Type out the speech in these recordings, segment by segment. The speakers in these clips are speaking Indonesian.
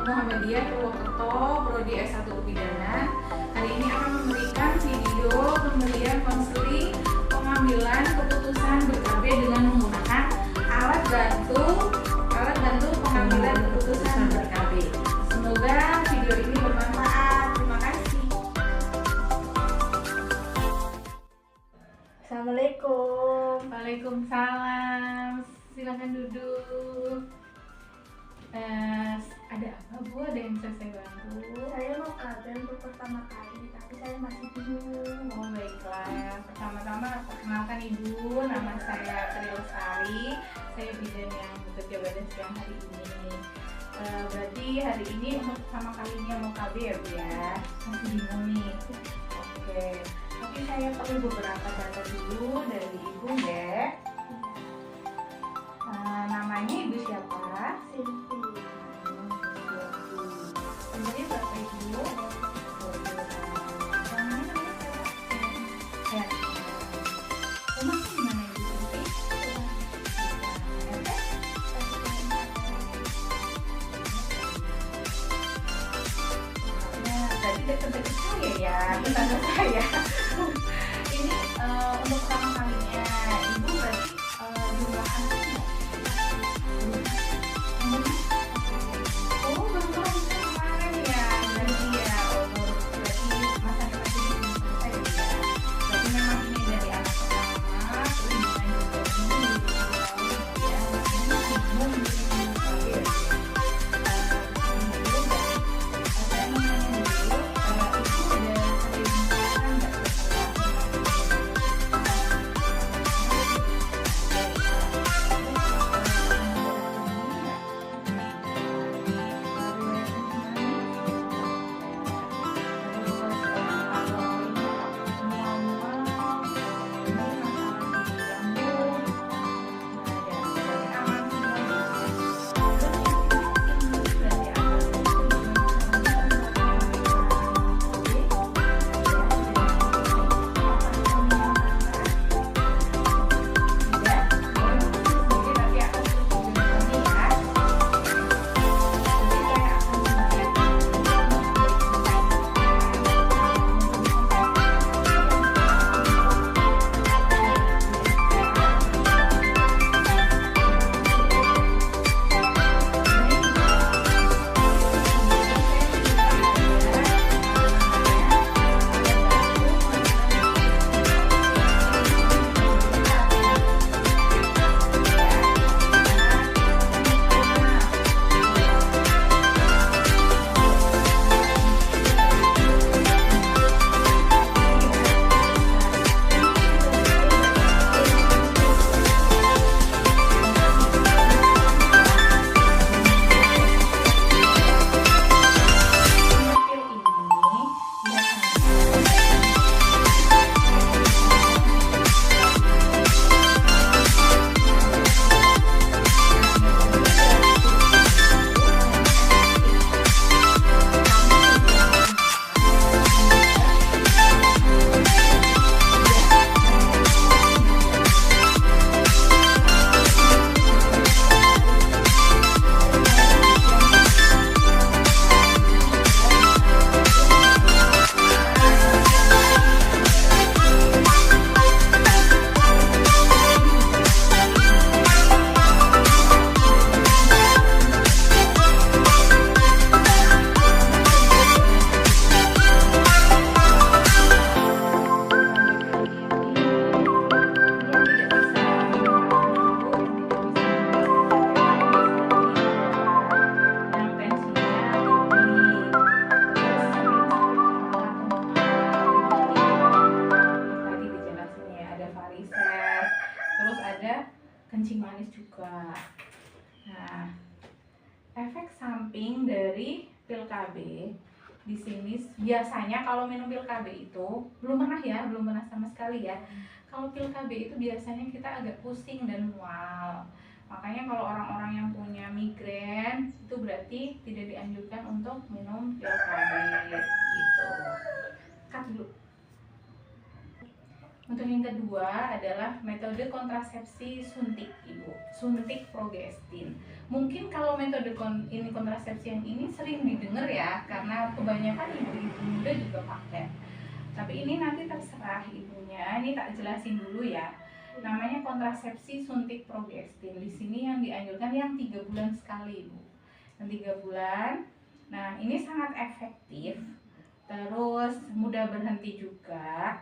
Muhammadiyah Purwokerto, Prodi S1 Kebidanan. Hari ini akan memberikan video pemberian konseling pengambilan keputusan ber-KB dengan menggunakan alat bantu pengambilan keputusan ber-KB. Semoga video ini bermanfaat. Terima kasih. Assalamualaikum. Waalaikumsalam. Silakan duduk. Ada apa, Bu? Ada yang bisa saya bantu? Saya mau KB untuk pertama kali, tapi saya masih bingung. Oh, baiklah. Pertama-tama perkenalkan Ibu, nama saya Tri Lestari. Saya bidan yang bekerja pada siang hari ini. Berarti hari ini untuk pertama kalinya mau KB ya, Bu ya? Masih bingung nih. Oke. Tapi saya perlu beberapa data dulu dari Ibu, Dek. Namanya Ibu siapa? Silvi. Umurnya berapa Ibu? 22 tahun. Namanya siapa? Ya. Rumahnya di mana Ibu Silvi? RT? Nah, berarti dekat-dekat saya ya, tetangga saya. Ini untuk pertama kalinya Ibu berarti jumlah anaknya. Oh, baru lahir kemarin ya, berarti ya. Oh, berarti masa depan ini belum selesai ya. Berarti memang ini dari anak pertama, terus dilanjut ke ini 20 tahun ya. Ini bingung bikin KB ya. Saya mau nanya dulu, Ibu ada sering makan nggak kencing manis juga. Nah, efek samping dari pil KB di sini biasanya kalau minum pil KB itu belum pernah sama sekali ya. Kalau pil KB itu biasanya kita agak pusing dan mual. Makanya kalau orang-orang yang punya migrain itu berarti tidak dianjurkan untuk minum pil KB gitu. Cut dulu. Untuk yang kedua adalah metode kontrasepsi suntik ibu, suntik progestin. Mungkin kalau metode kontrasepsi yang ini sering didengar ya, karena kebanyakan ibu-ibu muda juga pakai. Tapi ini nanti terserah ibunya. Ini tak jelasin dulu ya. Namanya kontrasepsi suntik progestin. Di sini yang dianjurkan yang 3 bulan sekali ibu. Yang 3 bulan. Nah ini sangat efektif. Terus mudah berhenti juga.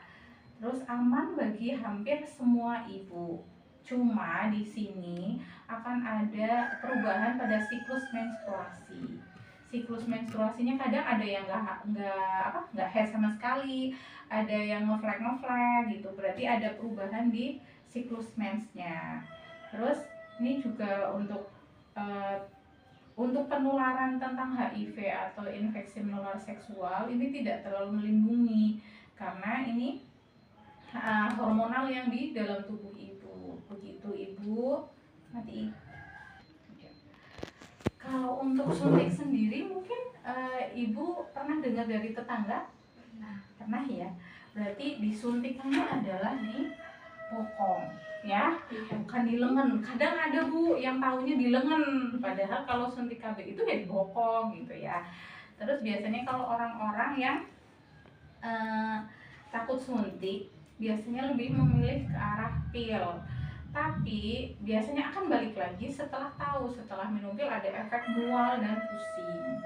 Terus aman bagi hampir semua ibu. Cuma di sini akan ada perubahan pada siklus menstruasi. Siklus menstruasinya kadang ada yang nggak head sama sekali, ada yang ngeflag gitu. Berarti ada perubahan di siklus mensnya. Terus ini juga untuk penularan tentang HIV atau infeksi menular seksual ini tidak terlalu melindungi karena ini hormonal yang di dalam tubuh ibu. Begitu ibu. Nanti kalau untuk suntik sendiri mungkin ibu pernah dengar dari tetangga? Pernah ya. Berarti disuntikannya adalah di bokong ya, bukan di lengan. Kadang ada bu yang taunya di lengan, padahal kalau suntik KB itu ya di bokong gitu ya. Terus biasanya kalau orang-orang yang takut suntik biasanya lebih memilih ke arah pil, tapi biasanya akan balik lagi setelah minum pil ada efek mual dan pusing.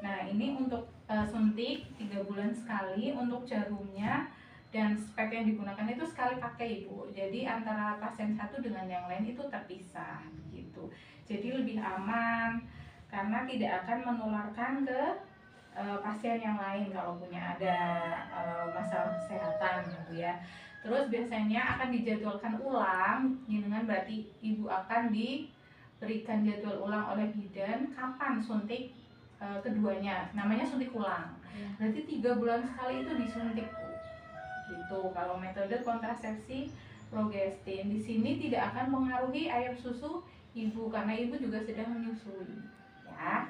Nah ini untuk suntik 3 bulan sekali. Untuk jarumnya dan spek yang digunakan itu sekali pakai ibu, jadi antara pasien satu dengan yang lain itu terpisah gitu. Jadi lebih aman karena tidak akan menularkan ke pasien yang lain kalau punya ada masalah kesehatan gitu ya. Terus biasanya akan dijadwalkan ulang, dengan berarti ibu akan diberikan jadwal ulang oleh bidan kapan suntik keduanya, namanya suntik ulang. Berarti 3 bulan sekali itu disuntik bu. Gitu. Kalau metode kontrasepsi progestin di sini tidak akan mempengaruhi air susu ibu karena ibu juga sedang menyusui ya.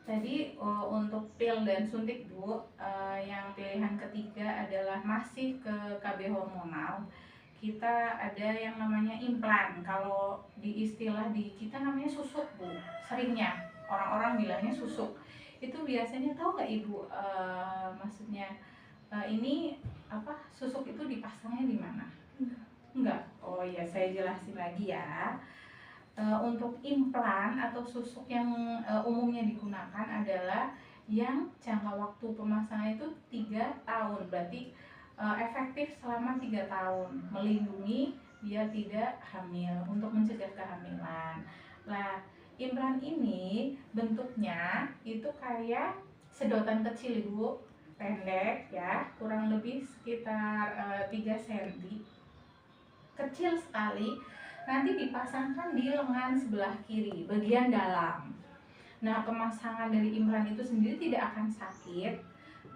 Tadi untuk pil dan suntik bu, yang pilihan ketiga adalah masih ke KB hormonal. Kita ada yang namanya implan. Kalau di istilah di kita namanya susuk bu, seringnya orang-orang bilangnya susuk. Itu biasanya tahu nggak ibu, maksudnya ini apa, susuk itu dipasangnya di mana? Enggak. Oh ya saya jelasin lagi ya. Untuk implan atau susuk yang umumnya digunakan adalah yang jangka waktu pemasangan itu 3 tahun. Berarti efektif selama 3 tahun, melindungi biar tidak hamil, untuk mencegah kehamilan. Nah, implan ini bentuknya itu kayak sedotan kecil ibu, pendek ya, kurang lebih sekitar 3 cm, kecil sekali. Nanti dipasangkan di lengan sebelah kiri, bagian dalam. Nah, pemasangan dari implan itu sendiri tidak akan sakit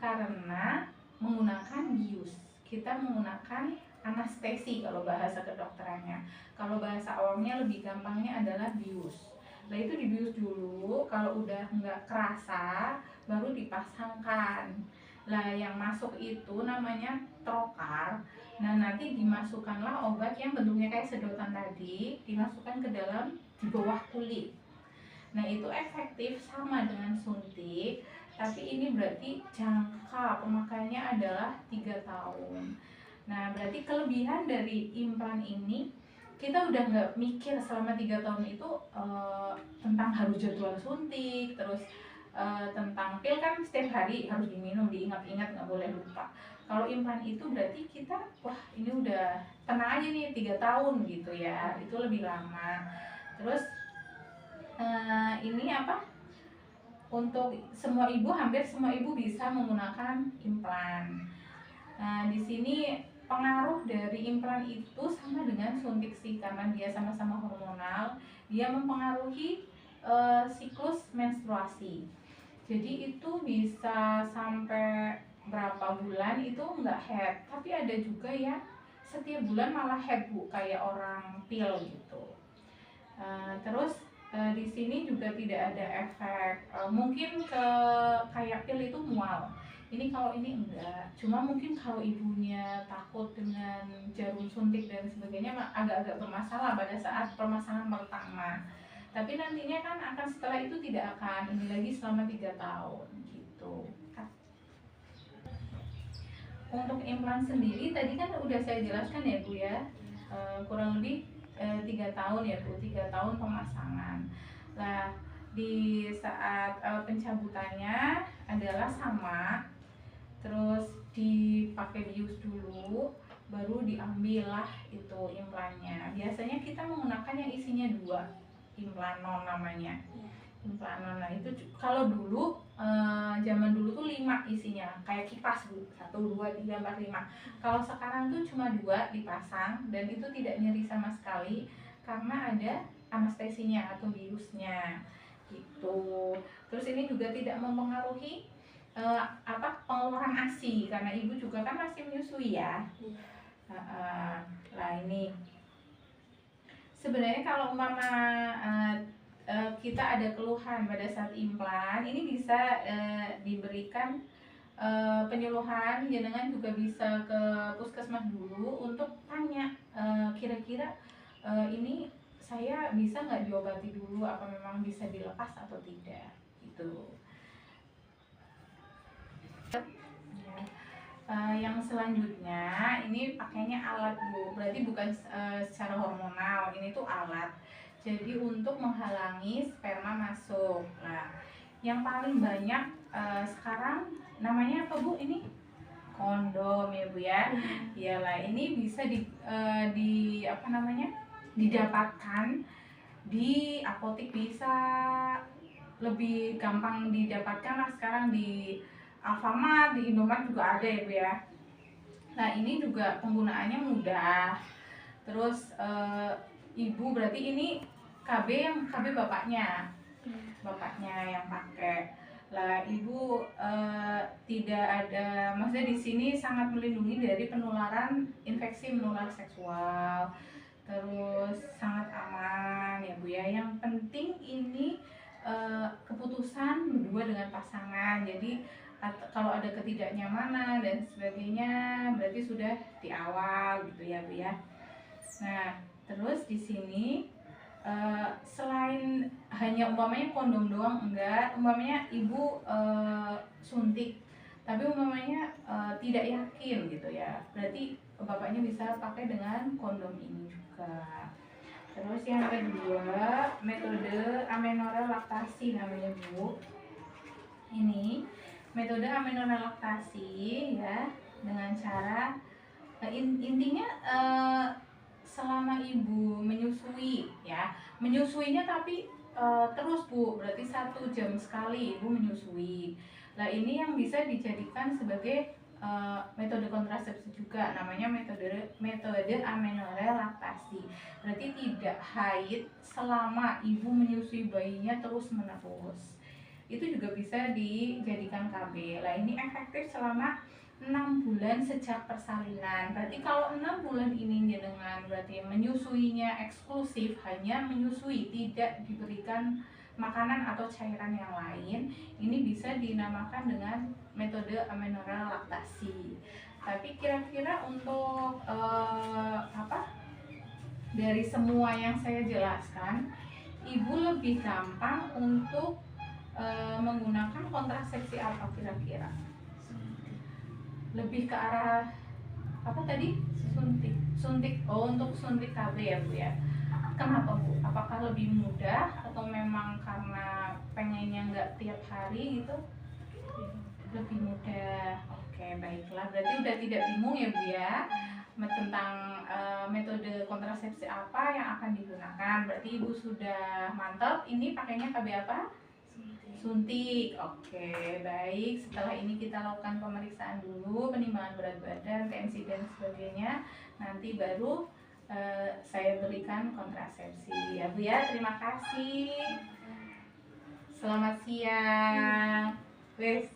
karena menggunakan bius. Kita menggunakan anestesi kalau bahasa kedokterannya. Kalau bahasa awamnya lebih gampangnya adalah bius. Nah, itu dibius dulu, kalau udah nggak kerasa baru dipasangkan. Nah, yang masuk itu namanya trokar. Nah, nanti dimasukkanlah obat yang bentuknya kayak sedotan tadi, dimasukkan ke dalam di bawah kulit. Nah, itu efektif sama dengan suntik, tapi ini berarti jangka pemakaiannya adalah 3 tahun. Nah, berarti kelebihan dari implan ini, kita udah nggak mikir selama 3 tahun itu tentang harus jadwal suntik, terus tentang pil kan setiap hari harus diminum, diingat-ingat, nggak boleh lupa. Kalau implan itu berarti kita, wah ini udah tenang aja nih 3 tahun gitu ya, itu lebih lama. Terus ini apa, untuk semua ibu, hampir semua ibu bisa menggunakan implan. Nah, di sini pengaruh dari implan itu sama dengan suntik sih, karena dia sama-sama hormonal, dia mempengaruhi siklus menstruasi. Jadi itu bisa sampai berapa bulan itu nggak head, tapi ada juga yang setiap bulan malah head bu, kayak orang pil gitu. Terus di sini juga tidak ada efek, mungkin ke kayak pil itu mual. Ini kalau ini enggak, cuma mungkin kalau ibunya takut dengan jarum suntik dan sebagainya agak-agak bermasalah pada saat pemasangan pertama. Tapi nantinya kan akan setelah itu tidak akan ini lagi selama 3 tahun gitu. Untuk implan sendiri tadi kan udah saya jelaskan ya Bu ya, kurang lebih 3 tahun ya Bu, 3 tahun pemasangan. Nah di saat pencabutannya adalah sama, terus dipakai bius dulu, baru diambillah itu implannya. Biasanya kita menggunakan yang isinya 2, implanon namanya. Implanon. Nah itu kalau dulu zaman dulu tuh 5 isinya, kayak kipas Bu, 1, 2, 3, 4, 5. Kalau sekarang tuh cuma 2 dipasang dan itu tidak nyeri sama sekali karena ada anestesinya atau biusnya gitu. Terus ini juga tidak mempengaruhi pengeluaran ASI karena ibu juga kan masih menyusui ya. Nah ini sebenarnya kalau umpama kita ada keluhan pada saat implan, ini bisa diberikan penyuluhan. Jenengan juga bisa ke puskesmas dulu untuk tanya kira-kira ini saya bisa nggak diobati dulu, apa memang bisa dilepas atau tidak gitu. Yang selanjutnya ini pakainya alat Bu, berarti bukan secara hormonal, ini tuh alat. Jadi untuk menghalangi sperma masuk. Nah, yang paling banyak sekarang namanya apa Bu ini? Kondom ya Bu ya. Iyalah, ini bisa didapatkan di apotik, bisa lebih gampang didapatkan lah sekarang di Alfamart, di Indomaret juga ada ya Bu ya. Nah ini juga penggunaannya mudah. Terus ibu berarti ini KB bapaknya yang pakai. Lah ibu tidak ada, maksudnya di sini sangat melindungi dari penularan infeksi menular seksual. Terus sangat aman ya Bu ya. Yang penting ini keputusan berdua dengan pasangan. Jadi kalau ada ketidaknyamanan dan sebagainya berarti sudah di awal gitu ya Bu ya. Nah terus di sini selain hanya umpamanya kondom doang enggak, umpamanya ibu suntik tapi umpamanya tidak yakin gitu ya, berarti bapaknya bisa pakai dengan kondom ini juga. Terus yang kedua metode amenorelaktasi namanya Bu. Ini metode amenorelaktasi ya, dengan cara intinya selama ibu menyusui ya, menyusuinya tapi terus Bu, berarti 1 jam sekali ibu menyusui. Nah ini yang bisa dijadikan sebagai metode kontrasepsi juga, namanya metode amenorelaktasi. Berarti tidak haid selama ibu menyusui bayinya terus menerus. Itu juga bisa dijadikan KB. Lah ini efektif selama 6 bulan sejak persalinan. Berarti kalau 6 bulan ini jenengan berarti menyusuinya eksklusif, hanya menyusui, tidak diberikan makanan atau cairan yang lain, ini bisa dinamakan dengan metode amenorelaktasi. Tapi kira-kira untuk dari semua yang saya jelaskan, ibu lebih gampang untuk menggunakan kontrasepsi apa kira-kira? Lebih ke arah apa tadi? Suntik. Oh, untuk suntik KB ya Bu ya. Kenapa Bu? Apakah lebih mudah atau memang karena pengennya nggak tiap hari gitu? Lebih mudah. Oke, baiklah. Berarti udah tidak bingung ya Bu ya tentang metode kontrasepsi apa yang akan digunakan. Berarti Ibu sudah mantap. Ini pakainya KB apa? Suntik. Oke, baik. Setelah ini kita lakukan pemeriksaan dulu, penimbangan berat badan, tensi dan sebagainya. Nanti baru saya berikan kontrasepsi ya Bu ya. Terima kasih. Selamat siang. Wes.